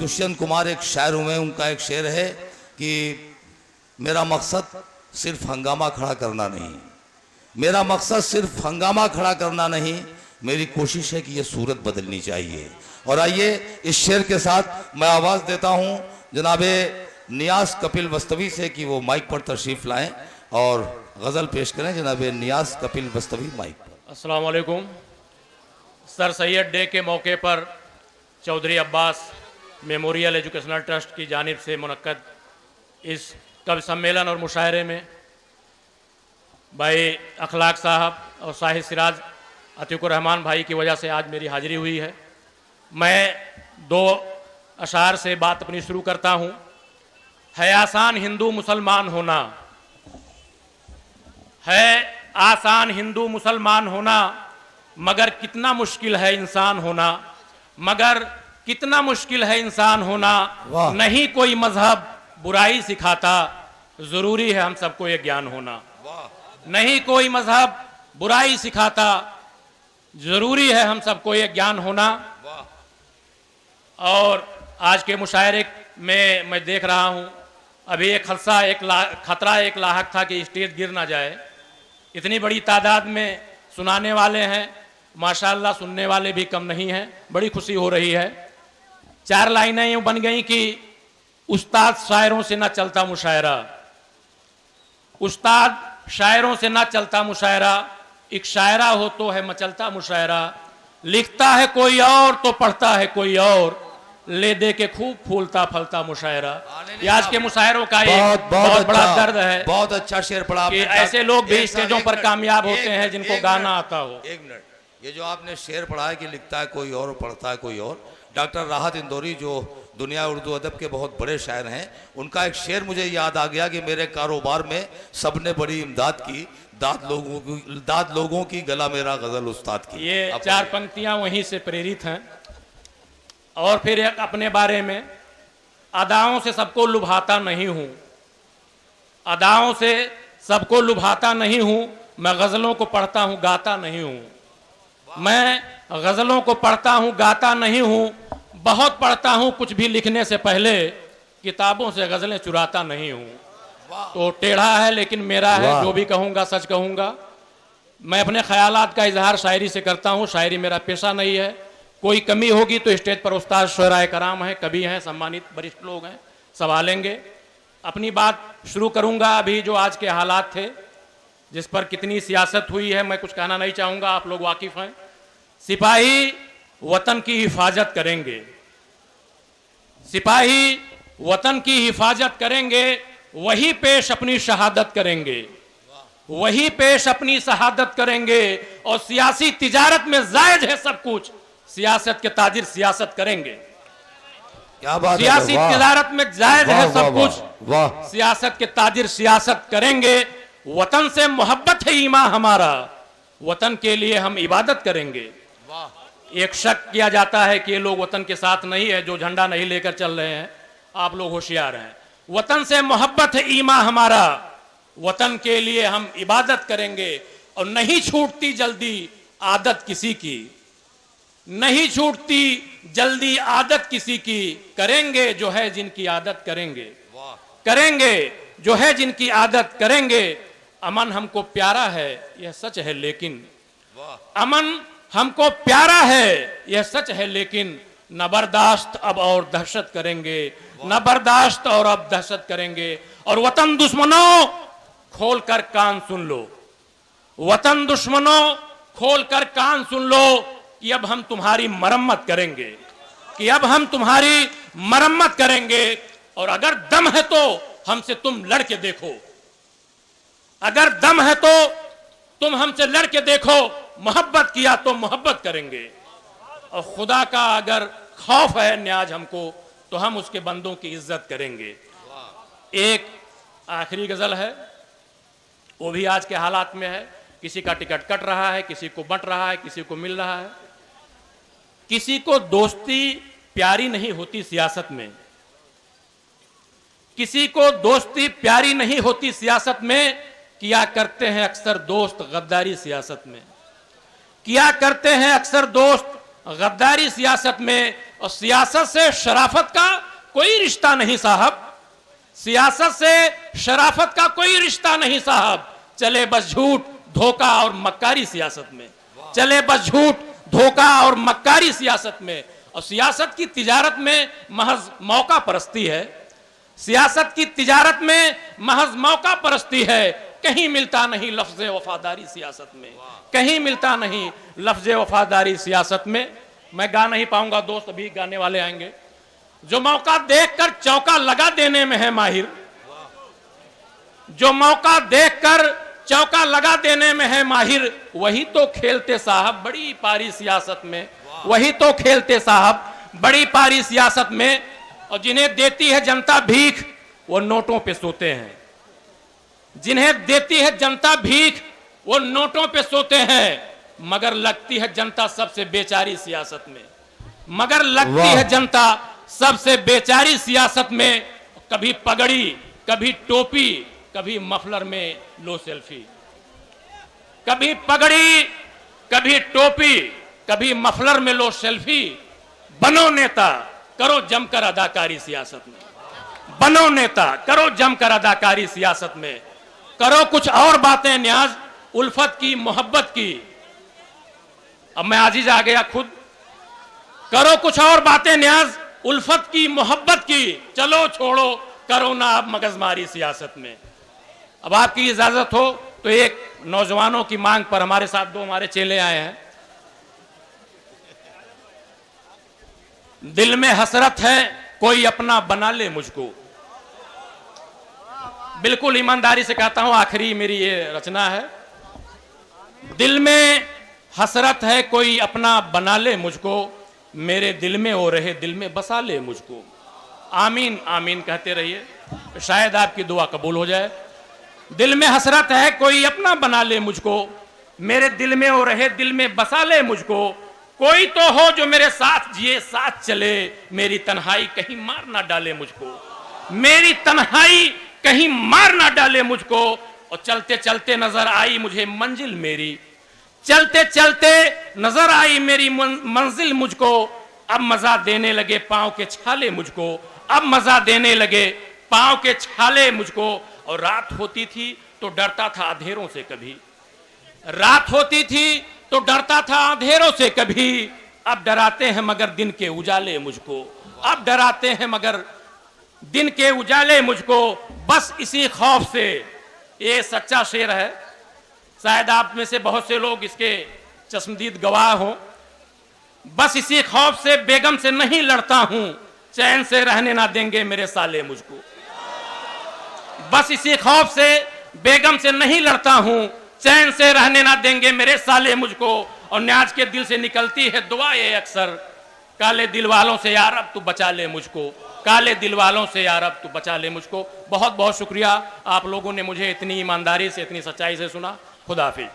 दुष्यंत कुमार एक शायर हुए, उनका एक शेर है कि मेरा मकसद सिर्फ हंगामा खड़ा करना नहीं, मेरा मकसद सिर्फ हंगामा खड़ा करना नहीं, मेरी कोशिश है कि ये सूरत बदलनी चाहिए। और आइए इस शेर के साथ मैं आवाज़ देता हूँ जनाबे नियाज कपिल वस्तवी से कि वो माइक पर तशरीफ़ लाएं और गज़ल पेश करें। जनाबे नियाज कपिल वस्तवी माइक पर। अस्सलाम वालेकुम। सर सैयद डे के मौके पर Chaudhary Abbas memorial educational trust की जानिब से मुनक्कद इस कवि सम्मेलन और मुशायरे में भाई अखलाक साहब और साहिद सिराज अतीकुर रहमान भाई की वजह से आज मेरी हाजिरी हुई है। मैं दो अशार से बात अपनी शुरू करता हूँ। है आसान हिंदू मुसलमान होना, है आसान हिंदू मुसलमान होना, मगर कितना मुश्किल है इंसान होना, मगर कितना मुश्किल है इंसान होना। नहीं कोई मजहब बुराई सिखाता, जरूरी है हम सबको ये ज्ञान होना। नहीं कोई मजहब बुराई सिखाता, जरूरी है हम सबको ये ज्ञान होना। और आज के मुशायरे में मैं देख रहा हूँ अभी एक खतरा एक लाहक था कि स्टेज गिर ना जाए। इतनी बड़ी तादाद में सुनाने वाले हैं, माशाअल्लाह सुनने वाले भी कम नहीं हैं। बड़ी खुशी हो रही है। चार लाइनें यूँ बन गई कि उस्ताद शायरों से ना चलता मुशायरा, उस्ताद शायरों से ना चलता मुशायरा, एक शायरा हो तो है मचलता मुशायरा, लिखता है कोई और तो पढ़ता है कोई और, ले दे के खूब फूलता फलता मुशायरा। ये आज के मुशायरों का एक बहुत बड़ा दर्द है। बहुत अच्छा शेर पढ़ा कि ऐसे लोग भी स्टेजों पर कामयाब होते हैं जिनको गाना आता हो। एक मिनट, ये जो आपने शेर पढ़ा है कि लिखता है कोई और पढ़ता है कोई और, डॉक्टर राहत इंदौरी जो दुनिया उर्दू अदब के बहुत बड़े शायर हैं, उनका एक शेर मुझे याद आ गया कि मेरे कारोबार में सबने बड़ी इमदाद की, दाद लोगों की गला मेरा गजल उस्ताद की। ये चार पंक्तियां वहीं से प्रेरित हैं। और फिर एक अपने बारे में, अदाओं से सबको लुभाता नहीं हूं, अदाओं से सबको लुभाता नहीं हूं, मैं गजलों को पढ़ता हूं गाता नहीं हूं, मैं गजलों को पढ़ता हूं गाता नहीं हूं, बहुत पढ़ता हूं कुछ भी लिखने से पहले, किताबों से गजलें चुराता नहीं हूं। तो टेढ़ा है लेकिन मेरा है, जो भी कहूंगा सच कहूंगा। मैं अपने ख्यालात का इजहार शायरी से करता हूं, शायरी मेरा पेशा नहीं है। कोई कमी होगी तो स्टेज पर उस्ताद शुअराए कराम हैं, कवि हैं, सम्मानित वरिष्ठ लोग हैं, संभालेंगे। अपनी बात शुरू करूंगा। अभी जो आज के हालात थे जिस पर कितनी सियासत हुई है, मैं कुछ कहना नहीं चाहूंगा, आप लोग वाकिफ हैं। सिपाही वतन की हिफाजत करेंगे, सिपाही वतन की हिफाजत करेंगे, वही पेश अपनी शहादत करेंगे, वही पेश अपनी शहादत करेंगे। और सियासी तिजारत में जायज है सब कुछ, सियासत के ताजिर सियासत करेंगे। क्या बात है, सियासी तिजारत में जायज है सब कुछ, सियासत के ताजिर सियासत करेंगे। वतन से मोहब्बत है ईमान हमारा, वतन के लिए हम इबादत करेंगे। एक शक किया जाता है कि ये लोग वतन के साथ नहीं है, जो झंडा नहीं लेकर चल रहे हैं। आप लोग होशियार हैं। वतन से मोहब्बत है ईमान हमारा, वतन के लिए हम इबादत करेंगे। और नहीं छूटती जल्दी आदत किसी की, नहीं छूटती जल्दी आदत किसी की, करेंगे जो है जिनकी आदत करेंगे, करेंगे जो है जिनकी आदत करेंगे। अमन हमको प्यारा है यह सच है लेकिन, अमन हमको प्यारा है यह सच है लेकिन, न बर्दाश्त अब और दहशत करेंगे, न बर्दाश्त और अब दहशत करेंगे। और वतन दुश्मनों खोल कर कान सुन लो, वतन दुश्मनों खोल कर कान सुन लो, कि अब हम तुम्हारी मरम्मत करेंगे, कि अब हम तुम्हारी मरम्मत करेंगे। और अगर दम है तो हमसे तुम लड़के देखो, अगर दम है तो तुम हमसे लड़के देखो, मोहब्बत किया तो मोहब्बत करेंगे। और खुदा का अगर खौफ है न्याज हमको, तो हम उसके बंदों की इज्जत करेंगे। एक आखिरी गजल है, वो भी आज के हालात में है। किसी का टिकट कट रहा है, किसी को बंट रहा है, किसी को मिल रहा है। किसी को दोस्ती प्यारी नहीं होती सियासत में, किसी को दोस्ती प्यारी नहीं होती सियासत में, किया करते हैं अक्सर दोस्त गद्दारी सियासत में, किया करते हैं अक्सर दोस्त गद्दारी सियासत में, और सियासत से शराफत का कोई रिश्ता नहीं साहब, सियासत से शराफत का कोई रिश्ता नहीं साहब। चले बस झूठ, धोखा और मक्कारी सियासत में, चले बस झूठ, धोखा और मक्कारी सियासत में। और सियासत की तिजारत में महज मौका परस्ती है, सियासत की तिजारत में महज मौका परस्ती है। कहीं मिलता नहीं लफ्ज़ वफादारी सियासत में, कहीं मिलता नहीं लफ्ज़ वफादारी सियासत में। मैं गा नहीं पाऊंगा दोस्त, अभी गाने वाले आएंगे। जो मौका देखकर चौका लगा देने में है माहिर, जो मौका देखकर चौका लगा देने में है माहिर, वही तो खेलते साहब बड़ी पारी सियासत में, वही तो खेलते साहब बड़ी पारी सियासत में। और जिन्हें देती है जनता भीख, वो नोटों पे सोते हैं, जिन्हें देती है जनता भीख, वो नोटों पे सोते हैं। मगर लगती है जनता सबसे बेचारी सियासत में, मगर लगती है जनता सबसे बेचारी सियासत में। कभी पगड़ी, कभी टोपी, कभी मफलर में लो सेल्फी, कभी पगड़ी, कभी टोपी, कभी मफलर में लो सेल्फी। बनो नेता, करो जमकर अदाकारी सियासत में, बनो नेता, करो जमकर अदाकारी सियासत में। करो कुछ और बातें न्याज उल्फत की, मोहब्बत की। अब मैं आजीज आ गया खुद। करो कुछ और बातें न्याज उल्फत की, मोहब्बत की। चलो छोड़ो, करो ना अब मगजमारी सियासत में। अब आपकी इजाजत हो तो एक नौजवानों की मांग पर हमारे साथ दो हमारे चेले आए हैं। दिल में हसरत है कोई अपना बना ले मुझको। बिल्कुल ईमानदारी से कहता हूं, आखिरी मेरी ये रचना है। दिल में हसरत है कोई अपना बना ले मुझको, मेरे दिल में हो रहे दिल में बसा ले मुझको। आमीन आमीन कहते रहिए, शायद आपकी दुआ कबूल हो जाए। दिल में हसरत है कोई अपना बना ले मुझको, मेरे दिल में हो रहे दिल में बसा ले मुझको। कोई तो हो जो मेरे साथ जिए साथ चले, मेरी तन्हाई कहीं मार ना डाले मुझको, मेरी तन्हाई कहीं मार ना डाले मुझको। और चलते चलते नजर आई मुझे मंजिल मेरी, चलते चलते नजर आई मेरी मंजिल मुझको। अब मजा देने लगे पांव के छाले मुझको, अब मजा देने लगे पांव के छाले मुझको। और रात होती थी तो डरता था अंधेरों से कभी, रात होती थी तो डरता था अंधेरों से कभी। अब डराते हैं मगर दिन के उजाले मुझको, अब डराते हैं मगर दिन के उजाले मुझको। बस इसी खौफ से, ये सच्चा शेर है, शायद आप में से बहुत से लोग इसके चश्मदीद गवाह हों। बस इसी खौफ से बेगम से नहीं लड़ता हूं, चैन से रहने ना देंगे मेरे साले मुझको। बस इसी खौफ से बेगम से नहीं लड़ता हूं, चैन से रहने ना देंगे मेरे साले मुझको। और न्याज के दिल से निकलती है दुआ ये अक्सर, काले दिल वालों से यार अब तू बचा ले मुझको, काले दिल वालों से यार अब तू बचा ले मुझको। बहुत बहुत शुक्रिया, आप लोगों ने मुझे इतनी ईमानदारी से, इतनी सच्चाई से सुना। खुदा हाफिज।